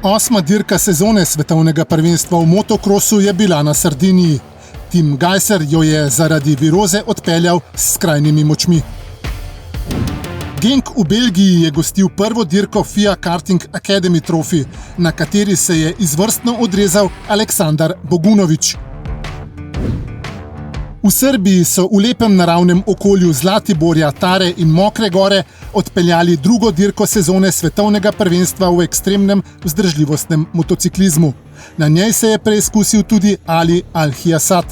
Osma dirka sezone svetovnega prvenstva v motokrosu je bila na Sardiniji. Tim Gajser jo je zaradi viroze odpeljal s skrajnimi močmi. Genk v Belgiji je gostil prvo dirko FIA Karting Academy Trophy, na kateri se je izvrstno odrezal Aleksandar Bogunović. V Srbiji so v lepem naravnem okolju Zlatiborja, Tare in Mokre gore odpeljali drugo dirko sezone svetovnega prvenstva v ekstremnem vzdržljivostnem motociklizmu. Na njej se je preizkusil tudi Ali Al-Hiyasat.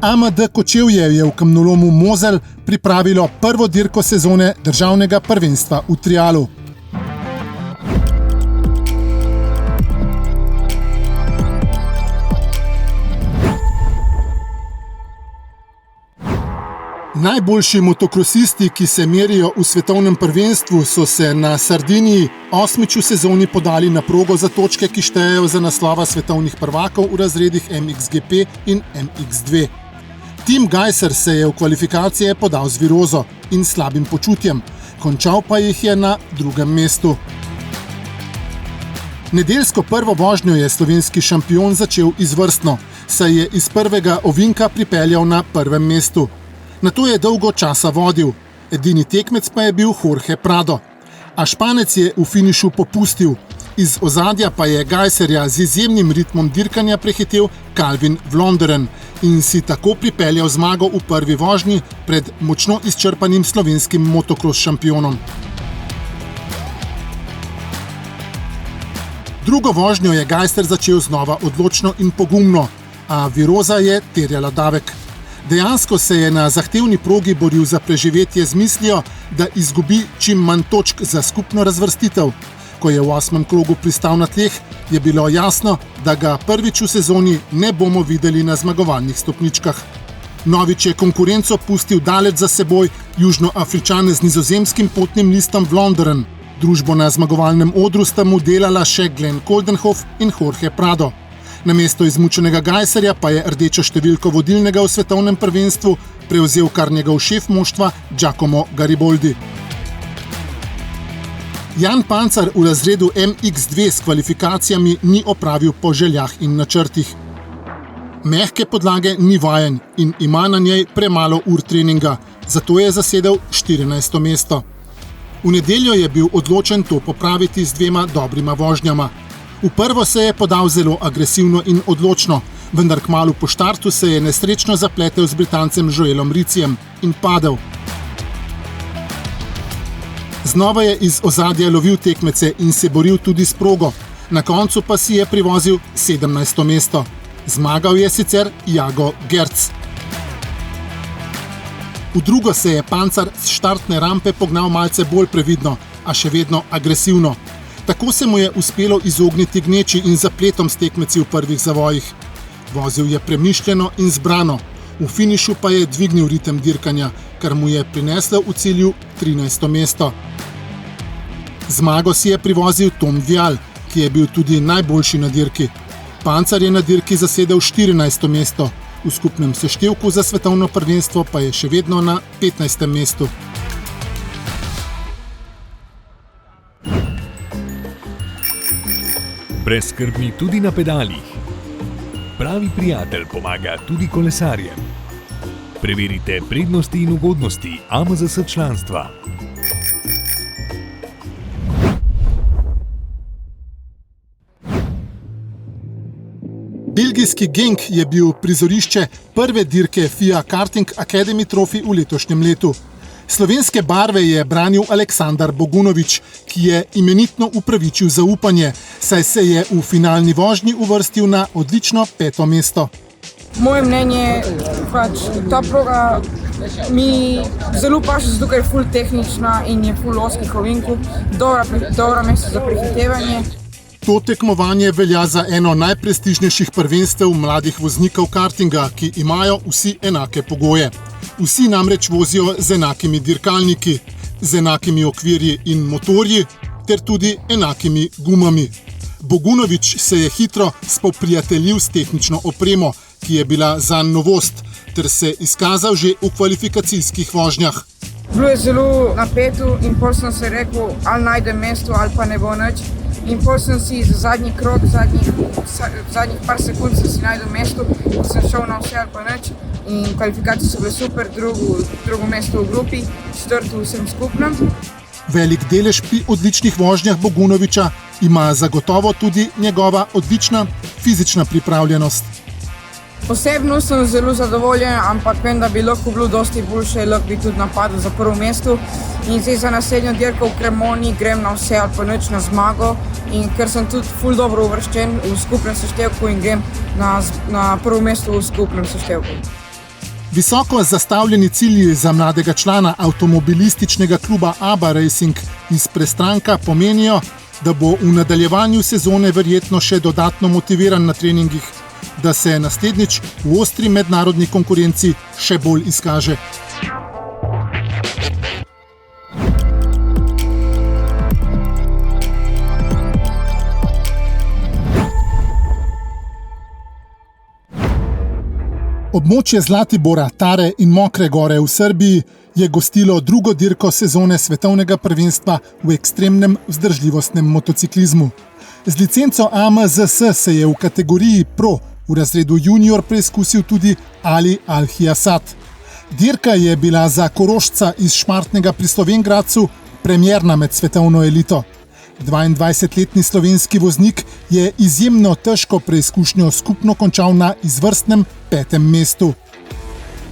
AMD Kočevje je v kamnolomu Mozel pripravilo prvo dirko sezone državnega prvenstva v trialu. Najboljši motokrosisti, ki se merijo v svetovnem prvenstvu, so se na Sardiniji 8. v sezoni podali na progo za točke, ki štejejo za naslova svetovnih prvakov v razredih MXGP in MX2. Tim Gajser se je v kvalifikacije podal z virozo in slabim počutjem, končal pa jih je na drugem mestu. Nedeljsko prvo vožnjo je slovenski šampion začel izvrstno, saj je iz prvega ovinka pripeljal na prvem mestu. Nato je dolgo časa vodil, edini tekmec pa je bil Jorge Prado. A Španec je v finišu popustil, iz ozadja pa je Gajserja z izjemnim ritmom dirkanja prehitel Calvin Vlonderen in si tako pripeljal zmago v prvi vožnji pred močno izčrpanim slovenskim motokros šampionom. Drugo vožnjo je Gajser začel znova odločno in pogumno, a viroza je terjala davek. Dejansko se je na zahtevni progi boril za preživetje z mislijo, da izgubi čim manj točk za skupno razvrstitev. Ko je v 8. krogu pristal na tleh, je bilo jasno, da ga prvič v sezoni ne bomo videli na zmagovalnih stopničkah. Novič je konkurenco pustil daleč za seboj Južnoafričane z nizozemskim potnim listom Vlonderen. Družbo na zmagovalnem odru sta mu delala še Glenn Coldenhoff in Jorge Prado. Namesto izmučenega Gajserja pa je rdečo številko vodilnega v svetovnem prvenstvu prevzel kar njegov šef moštva Giacomo Gariboldi. Jan Pancar v razredu MX2 s kvalifikacijami ni opravil po željah in načrtih. Mehke podlage ni vajen in ima na njej premalo ur treninga, zato je zasedel 14. mesto. V nedeljo je bil odločen to popraviti z 2 dobrima vožnjama. V prvo se je podal zelo agresivno in odločno, vendar kmalu po štartu se je nesrečno zapletel z Britancem Joelom Ricijem in padel. Znova je iz ozadja lovil tekmece in se boril tudi s progo, na koncu pa si je privozil 17. mesto. Zmagal je sicer Jago Gerc. V drugo se je Pancar s štartne rampe pognal malce bolj previdno, a še vedno agresivno. Tako se mu je uspelo izogniti gneči in zapletom s tekmeci v prvih zavojih. Vozil je premišljeno in zbrano, v finišu pa je dvignil ritem dirkanja, kar mu je prineslo v cilju 13. mesto. Zmago si je privozil Tom Vial, ki je bil tudi najboljši na dirki. Pancar je na dirki zasedel 14. mesto, v skupnem seštevku za svetovno prvenstvo pa je še vedno na 15. mestu. Brezskrbni tudi na pedalih. Pravi prijatelj pomaga tudi kolesarjem. Preverite prednosti in ugodnosti AMZS članstva. Belgijski Genk je bil prizorišče prve dirke FIA Karting Academy Trophy v letošnjem letu. Slovenske barve je branil Aleksandar Bogunović, ki je imenitno upravičil zaupanje, saj se je v finalni vožnji uvrstil na odlično 5. mesto. Moje mnenje, ta proga mi zelo paše, zato ker je ful tehnična in je ful ozkih ovinkov, dobra mesto za prehitevanje. To tekmovanje velja za eno najprestižnejših prvenstev mladih voznikov kartinga, ki imajo vsi enake pogoje. Vsi namreč vozijo z enakimi dirkalniki, z enakimi okvirji in motorji, ter tudi enakimi gumami. Bogunović se je hitro spoprijateljil s tehnično opremo, ki je bila zanj novost, ter se izkazal že v kvalifikacijskih vožnjah. Bilo je zelo napeto in pol sem se rekel, ali najdem mesto ali pa ne bo nič. in potem sem si za zadnji krog, zadnjih par sekund sem si najdel mesto, ko sem šel na vse ali pa nič in kvalifikacije so bile super, drugo mesto v grupi, četrto v vsem skupnem. Velik delež pri odličnih vožnjah Bogunovića ima zagotovo tudi njegova odlična fizična pripravljenost. Osebno sem zelo zadovoljen, ampak vem, da bi lahko bilo dosti boljše, lahko bi tudi napadel za prvo mesto. In zdaj za naslednjo dirko v Cremoni grem na vse ali pa nič na zmago. In ker sem tudi ful dobro uvrščen v skupnem seštevku in grem na prvo mesto v skupnem seštevku. Visoko zastavljeni cilji za mladega člana avtomobilističnega kluba ABBA Racing iz Prestranka pomenijo, da bo v nadaljevanju sezone verjetno še dodatno motiviran na treningih, da se naslednjič v ostri mednarodni konkurenci še bolj izkaže. Območje Zlatibora, Tare in Mokre gore v Srbiji je gostilo drugo dirko sezone svetovnega prvenstva v ekstremnem vzdržljivostnem motociklizmu. Z licenco AMZS se je v kategoriji Pro v razredu junior preizkusil tudi Ali Al-Hiasat. Dirka je bila za Korošca iz Šmartnega pri Slovenj Gradcu premierna med svetovno elito. 22-letni slovenski voznik je izjemno težko preizkušnjo skupno končal na izvrstnem 5. mestu.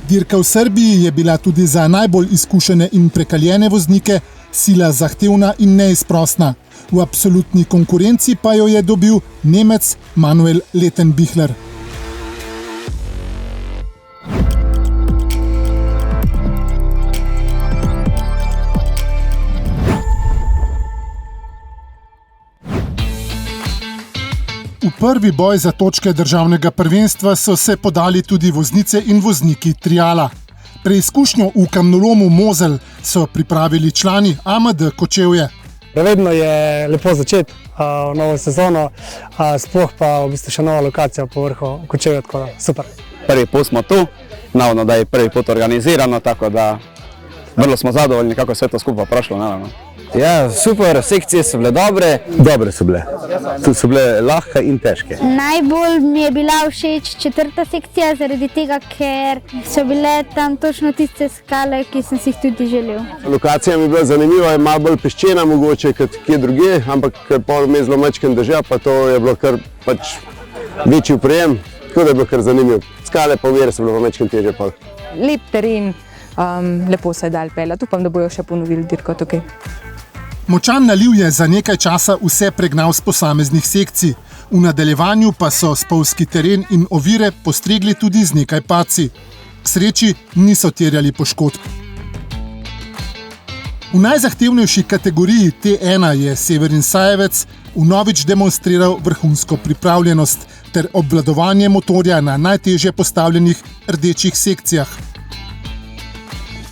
Dirka v Srbiji je bila tudi za najbolj izkušene in prekaljene voznike sila zahtevna in neizprosna. V absolutni konkurenci pa jo je dobil Nemec Manuel Lettenbichler. V prvi boj za točke državnega prvenstva so se podali tudi voznice in vozniki triala. Preizkušnjo v kamnolomu Mozel so pripravili člani AMD Kočevje. Vedno je lepo začeti novo sezono, sploh pa v bistvu še nova lokacija po vrhu Kočevja, tako da super. Prvi put smo tu, navodno da je prvi put organizirano, tako da vrlo smo zadovoljni kako sve to skupaj prošlo, naravno. Ja, super, sekcije so bile dobre. Dobre so bile. Tu so bile lahke in težke. Najbolj mi je bila všeč 4. sekcija, zaradi tega, ker so bile tam točno tiste skale, ki sem si jih tudi želel. Lokacija mi je bila zanimiva, je malo bolj peščena mogoče kot kje druge, ampak ker pol me je zelo majčken dežja, pa to je bilo kar pač večji prijem, tako da je bilo kar zanimivo. Skale pa ovire so bile pa majčken težje pol. Lep teren, lepo se je dal peljati, upam, da bojo še ponovili dirko tukaj. Močan naliv je za nekaj časa vse pregnal z posameznih sekcij. V nadaljevanju pa so spolzki teren in ovire postregli tudi z nekaj padci. K sreči niso terjali poškodb. V najzahtevnejši kategoriji T1 je Severin Sajevec vnovič demonstriral vrhunsko pripravljenost ter obvladovanje motorja na najtežje postavljenih rdečih sekcijah.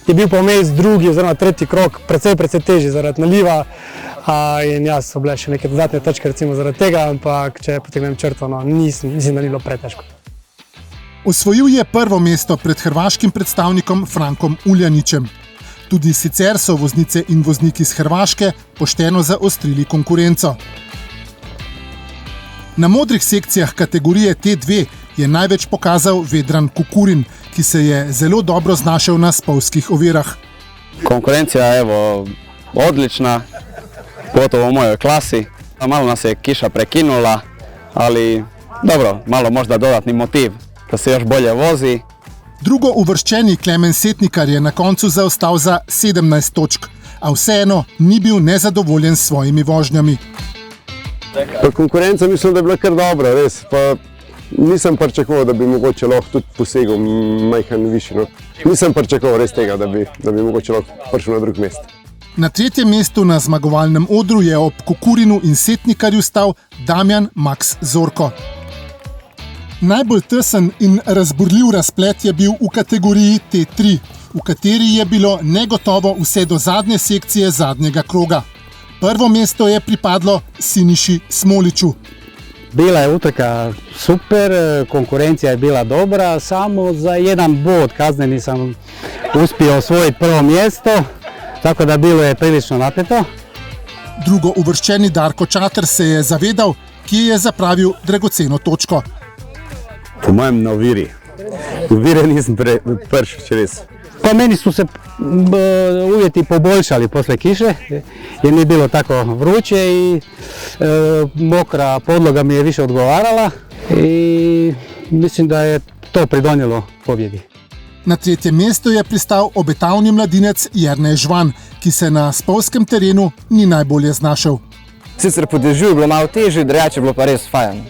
Je bil pa vmes drugi oziroma tretji krog precej težji zaradi naliva in so bile še neke dodatne točke recimo zaradi tega, ampak če potegnem črto, mislim, da ni bilo pretežko. Osvojil je prvo mesto pred hrvaškim predstavnikom Frankom Uljaničem. Tudi sicer so voznice in vozniki iz Hrvaške pošteno zaostrili konkurenco. Na modrih sekcijah kategorije T2 je največ pokazal Vedran Kukurin, ki se je zelo dobro znašel na spolzkih ovirah. Konkurencija je odlična, pogotovo v mojoj klasi. Malo nas je kiša prekinula, ali dobro, malo možda dodatni motiv, da se još bolje vozi. Drugo uvrščeni Klemen Setnikar je na koncu zaostal za 17 točk, a vseeno ni bil nezadovoljen s svojimi vožnjami. Konkurenca mislim, da je bila kar dobra, res. Pa nisem pričakoval, da bi mogoče lahko tudi posegel majhen višji. Nisem pričakoval res tega, da bi mogoče lahko prišel na drug mest. Na 3. mestu na zmagovalnem odru je ob Kukurinu in Setnikarju stal Damjan Max Zorko. Najbolj tesen in razburljiv razplet je bil v kategoriji T3, v kateri je bilo negotovo vse do zadnje sekcije zadnjega kroga. Prvo mesto je pripadlo Siniši Smoliću. Bila je utrka super, konkurencija je bila dobra, samo za jedan bod kazneni sam uspio osvojiti prvo mjesto, tako da bilo je prilično napeto. Drugo uvrščeni Darko Čater se je zavedal, kje je zapravil dragoceno točko. Po mojem na oviri. Ovire nisem prišel čez. Pa meni su se uvjeti poboljšali posle kiše, jer nije bilo tako vruće i mokra podloga mi je više odgovarala i mislim da je to pridonijelo pobjedi. Na tretje mesto je pristal obetavni mladinec Jernej Žvan, ki se na spolskem terenu ni najbolje znašel. Sicer po dežju je bilo malo težje, drugače je bilo pa res fajn.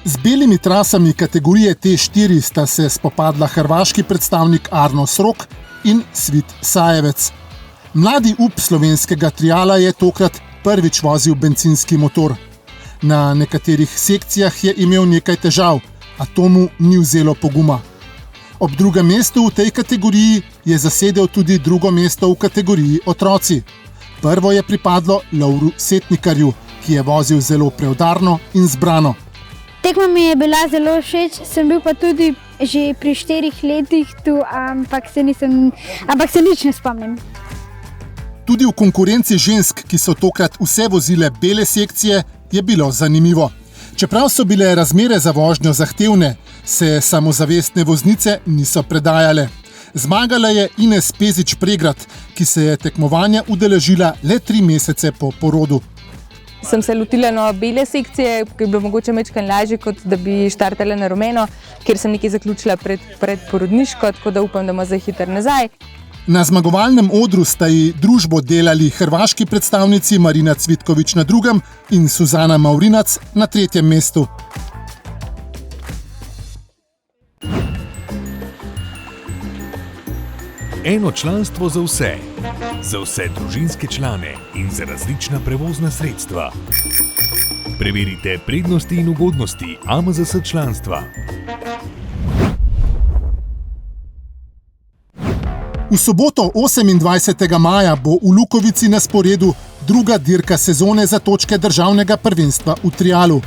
Z belimi trasami kategorije T4 sta se spopadla hrvaški predstavnik Arno Srok in Svit Sajevec. Mladi up slovenskega triala je tokrat prvič vozil bencinski motor. Na nekaterih sekcijah je imel nekaj težav, a to mu ni vzelo poguma. Ob drugem mestu v tej kategoriji je zasedel tudi drugo mesto v kategoriji otroci. Prvo je pripadlo Lovru Setnikarju, ki je vozil zelo preudarno in zbrano. Tekma mi je bila zelo všeč, sem bil pa tudi že pri 4 letih tu, ampak se nič ne spomnim. Tudi v konkurenci žensk, ki so tokrat vse vozile bele sekcije, je bilo zanimivo. Čeprav so bile razmere za vožnjo zahtevne, se samozavestne voznice niso predajale. Zmagala je Ines Pezič-Pregrad, ki se je tekmovanja udeležila le 3 mesece po porodu. Sem se lotila na bele sekcije, ki je bilo mogoče majčkeno lažje, kot da bi štartala na rumeno, ker sem nekaj zaključila pred porodniško, tako da upam, da bomo zdaj hitro nazaj. Na zmagovalnem odru sta ji družbo delali hrvaški predstavnici Marina Cvitković na drugem in Suzana Maurinac na 3. mestu. Eno članstvo za vse družinske člane in za različna prevozna sredstva. Preverite prednosti in ugodnosti AMZS članstva. V soboto 28. maja bo v Lukovici na sporedu druga dirka sezone za točke državnega prvenstva v trialu.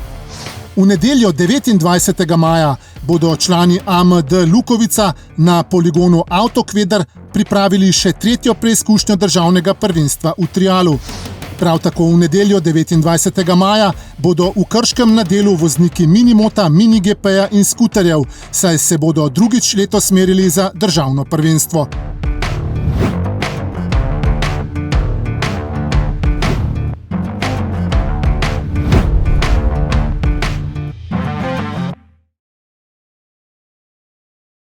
V nedeljo 29. maja bodo člani AMD Lukovica na poligonu Autokveder pripravili še 3. preizkušnjo državnega prvenstva v trialu. Prav tako v nedeljo 29. maja bodo v Krškem na delu vozniki Minimota, MiniGP-ja in skuterjev, saj se bodo drugič letos merili za državno prvenstvo.